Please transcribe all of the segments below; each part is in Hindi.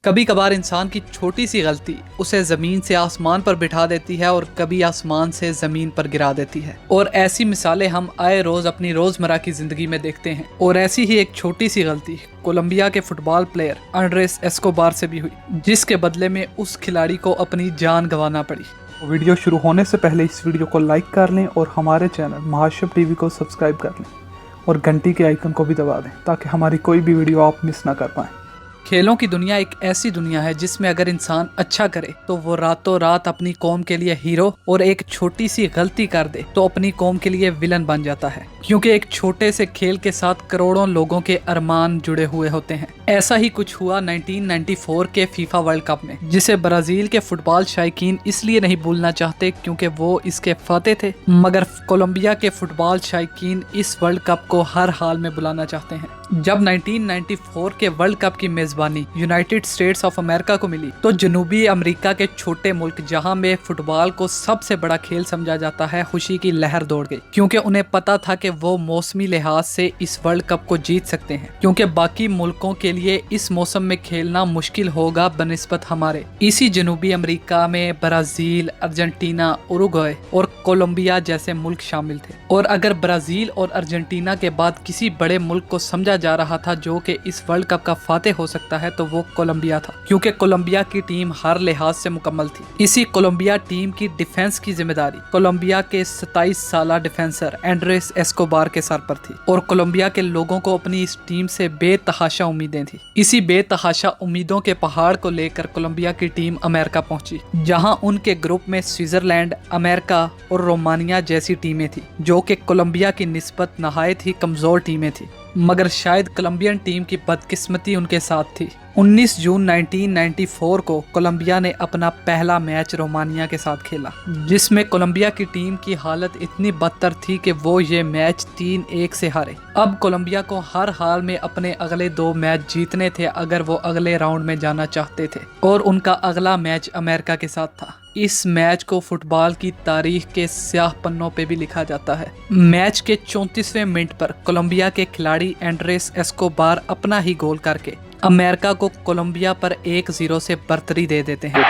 कभी कभार इंसान की छोटी सी गलती उसे जमीन से आसमान पर बिठा देती है और कभी आसमान से जमीन पर गिरा देती है। और ऐसी मिसालें हम आए रोज अपनी रोजमर्रा की जिंदगी में देखते हैं। और ऐसी ही एक छोटी सी गलती कोलंबिया के फुटबॉल प्लेयर एंड्रेस एस्कोबार से भी हुई, जिसके बदले में उस खिलाड़ी को अपनी जान गंवाना पड़ी। वीडियो शुरू होने से पहले इस वीडियो को लाइक कर लें और हमारे चैनल महाशब टीवी को सब्सक्राइब कर लें और घंटी के आइकन को भी दबा दें ताकि हमारी कोई भी वीडियो आप मिस ना कर पाएं। खेलों की दुनिया एक ऐसी दुनिया है जिसमें अगर इंसान अच्छा करे तो वो रातों रात अपनी कौम के लिए हीरो, और एक छोटी सी गलती कर दे तो अपनी कौम के लिए विलन बन जाता है, क्योंकि एक छोटे से खेल के साथ करोड़ों लोगों के अरमान जुड़े हुए होते हैं। ऐसा ही कुछ हुआ 1994 के फीफा वर्ल्ड कप में, जिसे ब्राजील के फुटबॉल शायकीन इसलिए नहीं भूलना चाहते क्योंकि वो इसके फतेह थे, मगर कोलंबिया के फुटबॉल शायकीन इस वर्ल्ड कप को हर हाल में बुलाना चाहते हैं। जब 1994 के वर्ल्ड कप की मेजबानी यूनाइटेड स्टेट्स ऑफ अमेरिका को मिली तो जनूबी अमेरिका के छोटे मुल्क जहां में फुटबॉल को सबसे बड़ा खेल समझा जाता है, खुशी की लहर दौड़ गई, क्योंकि उन्हें पता था कि वो मौसमी लिहाज से इस वर्ल्ड कप को जीत सकते हैं, क्योंकि बाकी मुल्कों के लिए इस मौसम में खेलना मुश्किल होगा बनिस्बत हमारे। इसी जनूबी अमेरिका में ब्राजील, अर्जेंटीना, उरुग्वे और कोलंबिया जैसे मुल्क शामिल थे। और अगर ब्राजील और अर्जेंटीना के बाद किसी बड़े मुल्क को समझा जा रहा था जो कि इस वर्ल्ड कप का फातेह हो सकता है तो वो कोलंबिया था, क्योंकि कोलंबिया की टीम हर लिहाज से मुकम्मल थी। इसी कोलंबिया टीम की डिफेंस की जिम्मेदारी कोलंबिया के 27 साल डिफेंसर एंड्रेस एस्कोबार के सर पर थी, और कोलंबिया के लोगों को अपनी इस टीम से बेतहाशा उम्मीदें थी। इसी बेतहाशा उम्मीदों के पहाड़ को लेकर कोलंबिया की टीम अमेरिका पहुंची, जहां उनके ग्रुप में स्विट्जरलैंड, अमेरिका और रोमानिया जैसी टीमें थी, जो कि कोलंबिया की निस्बत नहायत ही कमजोर टीमें थी। मगर शायद कोलंबियन टीम की बदकिस्मती उनके साथ थी। 19 जून 1994 को कोलंबिया ने अपना पहला मैच रोमानिया के साथ खेला, जिसमें कोलंबिया की टीम की हालत इतनी बदतर थी कि वो ये मैच 3-1 से हारे। अब कोलंबिया को हर हाल में अपने अगले 2 मैच जीतने थे अगर वो अगले राउंड में जाना चाहते थे, और उनका अगला मैच अमेरिका के साथ था। इस मैच को फुटबॉल की तारीख के स्याह पन्नों पे भी लिखा जाता है। मैच के 34वें मिनट पर कोलंबिया के खिलाड़ी एंड्रेस एस्कोबार अपना ही गोल करके अमेरिका को कोलंबिया पर 1-0 से बढ़तरी दे देते हैं।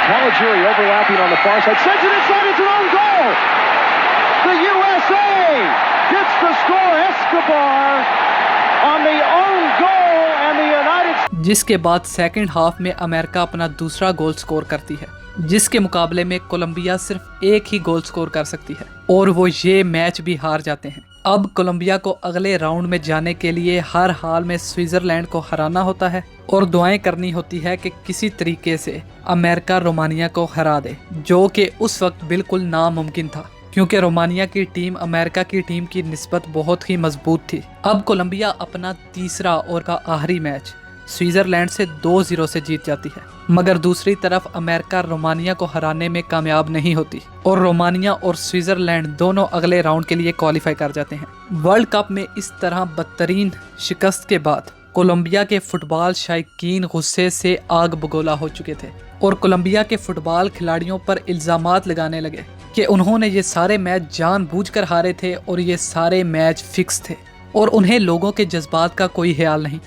जिसके बाद सेकंड हाफ में अमेरिका अपना दूसरा गोल स्कोर करती है, जिसके मुकाबले में कोलंबिया सिर्फ एक ही गोल स्कोर कर सकती है, और वो ये मैच भी हार जाते हैं। अब कोलंबिया को अगले राउंड में जाने के लिए हर हाल में स्विट्जरलैंड को हराना होता है और दुआएं करनी होती है कि किसी तरीके से अमेरिका रोमानिया को हरा दे, जो कि उस वक्त बिल्कुल नामुमकिन था, क्योंकि रोमानिया की टीम अमेरिका की टीम की निस्बत बहुत ही मजबूत थी। अब कोलंबिया अपना तीसरा और का आखिरी मैच स्विट्जरलैंड से 2-0 से जीत जाती है, मगर दूसरी तरफ अमेरिका रोमानिया को हराने में कामयाब नहीं होती, और रोमानिया और स्विट्जरलैंड दोनों अगले राउंड के लिए क्वालिफाई कर जाते हैं। वर्ल्ड कप में इस तरह बदतरीन शिकस्त के बाद कोलंबिया के फुटबॉल शायकीन गुस्से से आग बगोला हो चुके थे, और कोलंबिया के फुटबॉल खिलाड़ियों पर इल्जामात लगाने लगे कि उन्होंने ये सारे मैच जानबूझकर हारे थे और ये सारे मैच फिक्स थे, और उन्हें लोगों के जज्बात का कोई ख्याल नहीं,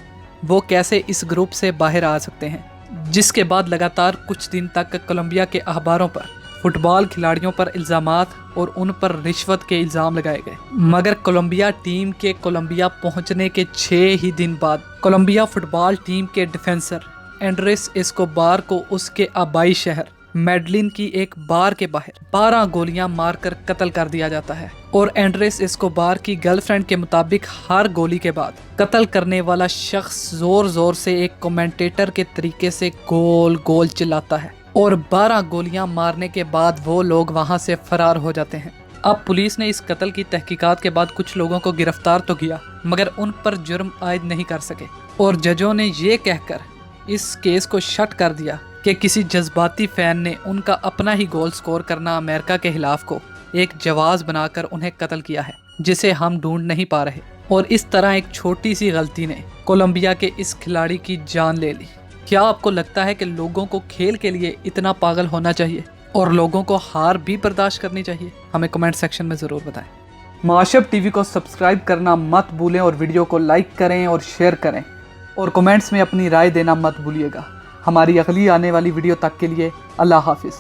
वो कैसे इस ग्रुप से बाहर आ सकते हैं। जिसके बाद लगातार कुछ दिन तक कोलंबिया के अखबारों पर फुटबॉल खिलाड़ियों पर इल्जामात और उन पर रिश्वत के इल्जाम लगाए गए। मगर कोलंबिया टीम के कोलंबिया पहुंचने के 6 ही दिन बाद कोलंबिया फुटबॉल टीम के डिफेंसर एंड्रेस एस्कोबार को उसके आबाई शहर मेडलिन की एक बार के बाहर 12 गोलियां मारकर कत्ल कर दिया जाता है, और एंड्रेस एस्कोबार की गर्लफ्रेंड के मुताबिक हर गोली के बाद कत्ल करने वाला शख्स जोर जोर से एक कमेंटेटर के तरीके से गोल गोल चिल्लाता है, और 12 गोलियां मारने के बाद वो लोग वहां से फरार हो जाते हैं। अब पुलिस ने इस कत्ल की तहकीकात के बाद कुछ लोगों को गिरफ्तार तो किया, मगर उन पर जुर्म आयद नहीं कर सके, और जजों ने ये कहकर इस केस को शट कर दिया कि किसी जज्बाती फैन ने उनका अपना ही गोल स्कोर करना अमेरिका के खिलाफ को एक जवाज बनाकर उन्हें कत्ल किया है, जिसे हम ढूंढ नहीं पा रहे। और इस तरह एक छोटी सी गलती ने कोलंबिया के इस खिलाड़ी की जान ले ली। क्या आपको लगता है कि लोगों को खेल के लिए इतना पागल होना चाहिए और लोगों को हार भी बर्दाश्त करनी चाहिए? हमें कमेंट सेक्शन में ज़रूर बताएं। महाशब टीवी को सब्सक्राइब करना मत भूलें और वीडियो को लाइक करें और शेयर करें, और कमेंट्स में अपनी राय देना मत भूलिएगा। हमारी अगली आने वाली वीडियो तक के लिए अल्लाह हाफिज़।